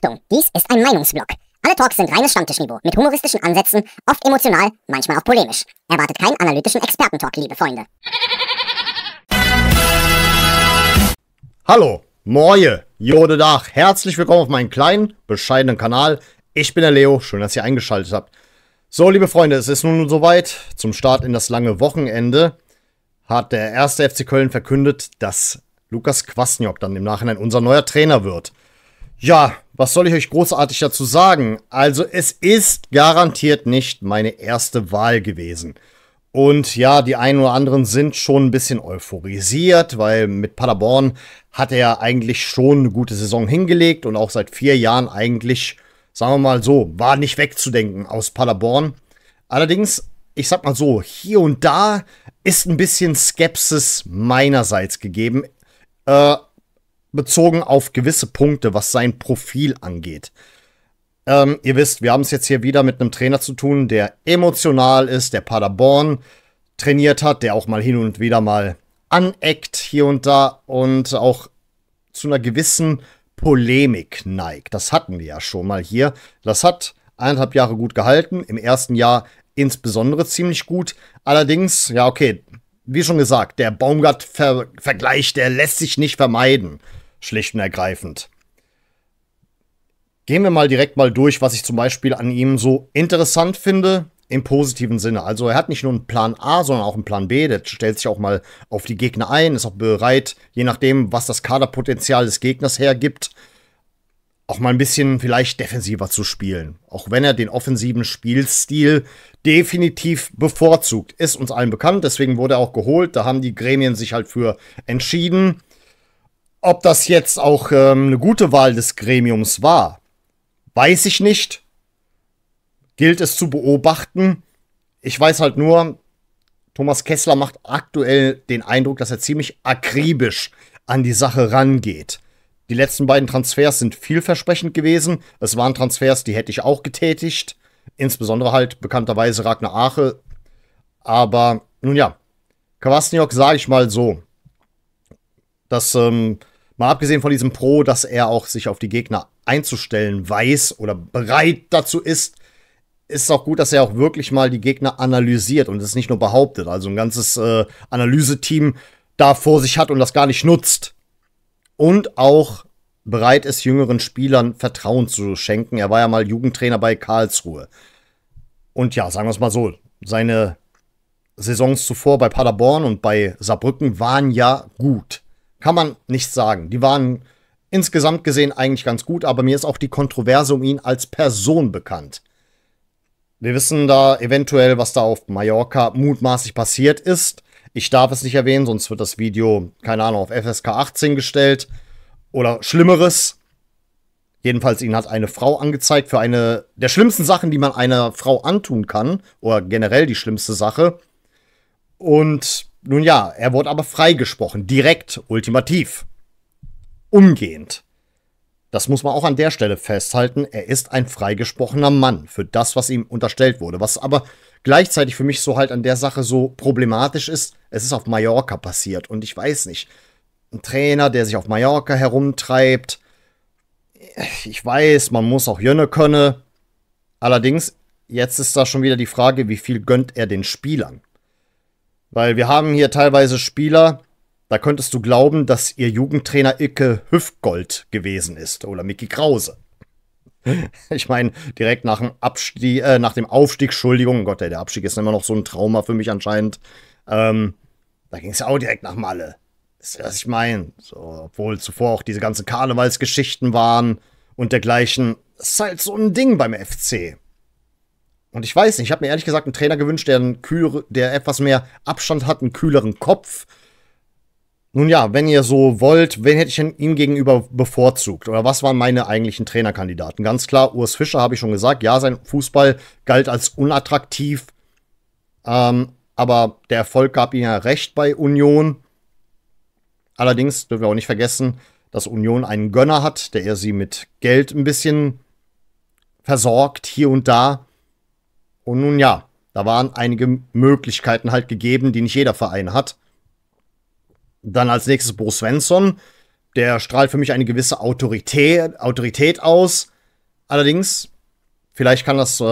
Achtung, dies ist ein Meinungsblock. Alle Talks sind reines Stammtischniveau, mit humoristischen Ansätzen, oft emotional, manchmal auch polemisch. Erwartet keinen analytischen Expertentalk, liebe Freunde. Hallo, Moje, Jode Dach, herzlich willkommen auf meinem kleinen, bescheidenen Kanal. Ich bin der Leo, schön, dass ihr eingeschaltet habt. So, liebe Freunde, es ist nun soweit. Zum Start in das lange Wochenende hat der 1. FC Köln verkündet, dass Lukas Kwasniok dann im Nachhinein unser neuer Trainer wird. Ja, was soll ich euch großartig dazu sagen? Also, es ist garantiert nicht meine erste Wahl gewesen. Und ja, die einen oder anderen sind schon ein bisschen euphorisiert, weil mit Paderborn hat er eigentlich schon eine gute Saison hingelegt und auch seit 4 Jahren eigentlich, sagen wir mal so, war nicht wegzudenken aus Paderborn. Allerdings, ich sag mal so, hier und da ist ein bisschen Skepsis meinerseits gegeben, bezogen auf gewisse Punkte, was sein Profil angeht. Ihr wisst, wir haben es jetzt hier wieder mit einem Trainer zu tun, der emotional ist, der Paderborn trainiert hat, der auch mal hin und wieder mal aneckt hier und da und auch zu einer gewissen Polemik neigt. Das hatten wir ja schon mal hier. Das hat 1,5 Jahre gut gehalten, im ersten Jahr insbesondere ziemlich gut. Allerdings, ja okay, wie schon gesagt, der Baumgart-Vergleich, der lässt sich nicht vermeiden, schlicht und ergreifend. Gehen wir mal direkt mal durch, was ich zum Beispiel an ihm so interessant finde, im positiven Sinne. Also er hat nicht nur einen Plan A, sondern auch einen Plan B. Der stellt sich auch mal auf die Gegner ein, ist auch bereit, je nachdem, was das Kaderpotenzial des Gegners hergibt, auch mal ein bisschen vielleicht defensiver zu spielen. Auch wenn er den offensiven Spielstil definitiv bevorzugt. Ist uns allen bekannt, deswegen wurde er auch geholt. Da haben die Gremien sich halt für entschieden. Ob das jetzt auch eine gute Wahl des Gremiums war, weiß ich nicht. Gilt es zu beobachten. Ich weiß halt nur, Thomas Kessler macht aktuell den Eindruck, dass er ziemlich akribisch an die Sache rangeht. Die letzten beiden Transfers sind vielversprechend gewesen. Es waren Transfers, die hätte ich auch getätigt. Insbesondere halt bekannterweise Ragnar Ache. Aber nun ja, Kwasniok, sage ich mal so, dass mal abgesehen von diesem Pro, dass er auch sich auf die Gegner einzustellen weiß oder bereit dazu ist es auch gut, dass er auch wirklich mal die Gegner analysiert und es nicht nur behauptet. Also ein ganzes Analyseteam da vor sich hat und das gar nicht nutzt. Und auch bereit ist, jüngeren Spielern Vertrauen zu schenken. Er war ja mal Jugendtrainer bei Karlsruhe. Und ja, sagen wir es mal so, seine Saisons zuvor bei Paderborn und bei Saarbrücken waren ja gut. Kann man nicht sagen. Die waren insgesamt gesehen eigentlich ganz gut, aber mir ist auch die Kontroverse um ihn als Person bekannt. Wir wissen da eventuell, was da auf Mallorca mutmaßlich passiert ist. Ich darf es nicht erwähnen, sonst wird das Video, keine Ahnung, auf FSK 18 gestellt. Oder Schlimmeres. Jedenfalls, ihn hat eine Frau angezeigt für eine der schlimmsten Sachen, die man einer Frau antun kann. Oder generell die schlimmste Sache. Und nun ja, er wurde aber freigesprochen. Direkt, ultimativ. Umgehend. Das muss man auch an der Stelle festhalten. Er ist ein freigesprochener Mann für das, was ihm unterstellt wurde. Was aber gleichzeitig für mich so halt an der Sache so problematisch ist, es ist auf Mallorca passiert. Und ich weiß nicht, ein Trainer, der sich auf Mallorca herumtreibt, ich weiß, man muss auch Jönne können. Allerdings, jetzt ist da schon wieder die Frage, wie viel gönnt er den Spielern? Weil wir haben hier teilweise Spieler, da könntest du glauben, dass ihr Jugendtrainer Icke Hüftgold gewesen ist. Oder Micky Krause. Ich meine, direkt nach dem Aufstieg, Entschuldigung, Gott, der Abstieg ist immer noch so ein Trauma für mich anscheinend. Da ging es ja auch direkt nach Malle. Das ist, was ich meine. So, obwohl zuvor auch diese ganzen Karnevalsgeschichten waren und dergleichen. Das ist halt so ein Ding beim FC. Und ich weiß nicht, ich habe mir ehrlich gesagt einen Trainer gewünscht, der etwas mehr Abstand hat, einen kühleren Kopf. Nun ja, wenn ihr so wollt, wen hätte ich ihm gegenüber bevorzugt? Oder was waren meine eigentlichen Trainerkandidaten? Ganz klar, Urs Fischer, habe ich schon gesagt. Ja, sein Fußball galt als unattraktiv. Aber der Erfolg gab ihm ja recht bei Union. Allerdings dürfen wir auch nicht vergessen, dass Union einen Gönner hat, der sie mit Geld ein bisschen versorgt, hier und da. Und nun ja, da waren einige Möglichkeiten halt gegeben, die nicht jeder Verein hat. Dann als nächstes Bo Svensson. Der strahlt für mich eine gewisse Autorität aus. Allerdings, vielleicht kann das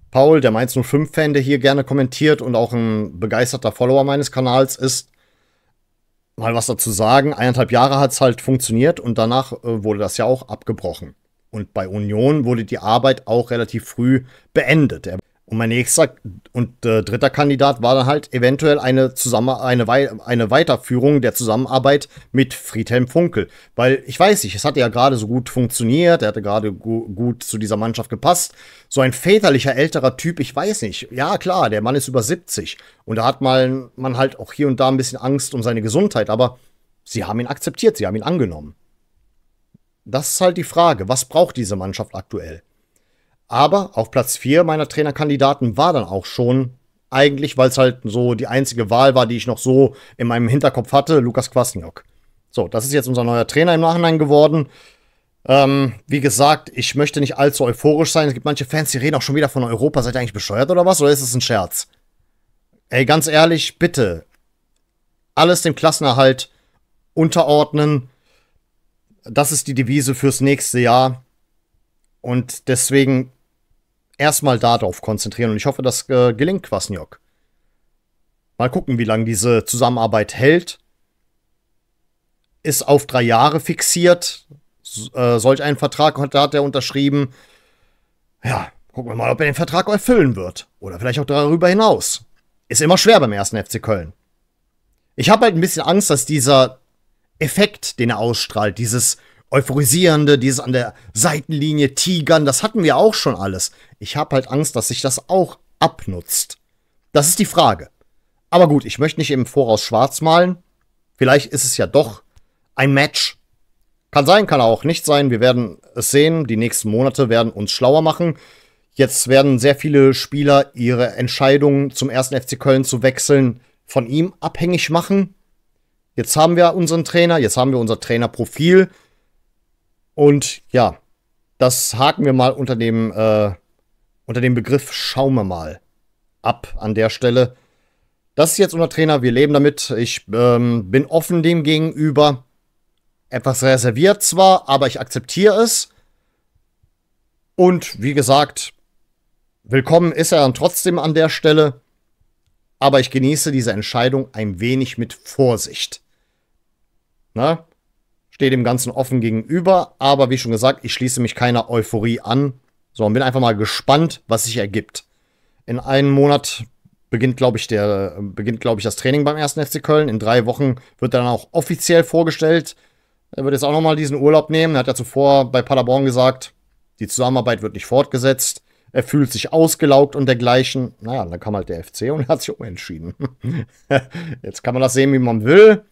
Paul, der Mainz 05-Fan, der hier gerne kommentiert und auch ein begeisterter Follower meines Kanals ist, mal was dazu sagen. 1,5 Jahre hat es halt funktioniert und danach wurde das ja auch abgebrochen. Und bei Union wurde die Arbeit auch relativ früh beendet. Und mein nächster und dritter Kandidat war dann halt eventuell eine Weiterführung der Zusammenarbeit mit Friedhelm Funkel. Weil ich weiß nicht, es hatte ja gerade so gut funktioniert, er hatte gerade gut zu dieser Mannschaft gepasst. So ein väterlicher, älterer Typ, ich weiß nicht. Ja klar, der Mann ist über 70 und da hat man halt auch hier und da ein bisschen Angst um seine Gesundheit, aber sie haben ihn akzeptiert, sie haben ihn angenommen. Das ist halt die Frage, was braucht diese Mannschaft aktuell? Aber auf Platz 4 meiner Trainerkandidaten war dann auch schon, eigentlich, weil es halt so die einzige Wahl war, die ich noch so in meinem Hinterkopf hatte, Lukas Kwasniok. So, das ist jetzt unser neuer Trainer im Nachhinein geworden. Wie gesagt, ich möchte nicht allzu euphorisch sein. Es gibt manche Fans, die reden auch schon wieder von Europa. Seid ihr eigentlich bescheuert oder was? Oder ist es ein Scherz? Ey, ganz ehrlich, bitte. Alles dem Klassenerhalt unterordnen. Das ist die Devise fürs nächste Jahr. Und deswegen erstmal darauf konzentrieren. Und ich hoffe, das gelingt Kwasniok. Mal gucken, wie lange diese Zusammenarbeit hält. Ist auf 3 Jahre fixiert. Solch einen Vertrag hat er unterschrieben. Ja, gucken wir mal, ob er den Vertrag erfüllen wird. Oder vielleicht auch darüber hinaus. Ist immer schwer beim 1. FC Köln. Ich habe halt ein bisschen Angst, dass dieser Effekt, den er ausstrahlt, dieses Euphorisierende, dieses an der Seitenlinie Tigern, das hatten wir auch schon alles. Ich habe halt Angst, dass sich das auch abnutzt. Das ist die Frage. Aber gut, ich möchte nicht im Voraus schwarz malen. Vielleicht ist es ja doch ein Match. Kann sein, kann auch nicht sein. Wir werden es sehen. Die nächsten Monate werden uns schlauer machen. Jetzt werden sehr viele Spieler ihre Entscheidung zum 1. FC Köln zu wechseln von ihm abhängig machen. Jetzt haben wir unseren Trainer, jetzt haben wir unser Trainerprofil. Und ja, das haken wir mal unter dem Begriff schauen wir mal ab an der Stelle. Das ist jetzt unser Trainer, wir leben damit. Ich bin offen dem gegenüber. Etwas reserviert zwar, aber ich akzeptiere es. Und wie gesagt, willkommen ist er dann trotzdem an der Stelle. Aber ich genieße diese Entscheidung ein wenig mit Vorsicht. Na? Stehe dem Ganzen offen gegenüber, aber wie schon gesagt, ich schließe mich keiner Euphorie an, sondern bin einfach mal gespannt, was sich ergibt. In einem Monat beginnt, glaube ich, das Training beim 1. FC Köln. In 3 Wochen wird er dann auch offiziell vorgestellt. Er wird jetzt auch nochmal diesen Urlaub nehmen. Er hat ja zuvor bei Paderborn gesagt, die Zusammenarbeit wird nicht fortgesetzt. Er fühlt sich ausgelaugt und dergleichen. Naja, dann kam halt der FC und er hat sich umentschieden. Jetzt kann man das sehen, wie man will.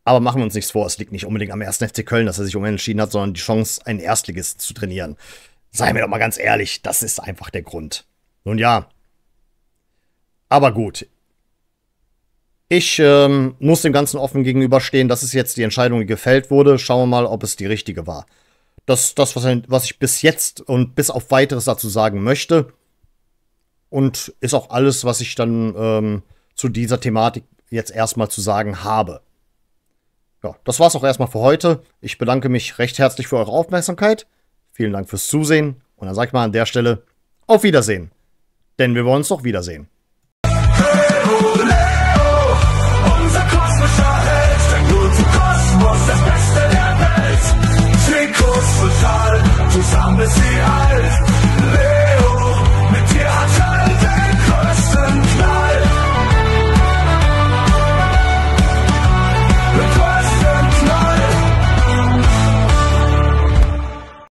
Aber machen wir uns nichts vor, es liegt nicht unbedingt am 1. FC Köln, dass er sich umentschieden hat, sondern die Chance, einen Erstligisten zu trainieren. Seien wir doch mal ganz ehrlich, das ist einfach der Grund. Nun ja. Aber gut. Ich muss dem Ganzen offen gegenüberstehen. Das ist jetzt die Entscheidung, die gefällt wurde. Schauen wir mal, ob es die richtige war. Das was ich bis jetzt und bis auf Weiteres dazu sagen möchte. Und ist auch alles, was ich dann zu dieser Thematik jetzt erstmal zu sagen habe. Ja, das war's auch erstmal für heute. Ich bedanke mich recht herzlich für eure Aufmerksamkeit. Vielen Dank fürs Zusehen. Und dann sag ich mal an der Stelle auf Wiedersehen. Denn wir wollen uns doch wiedersehen.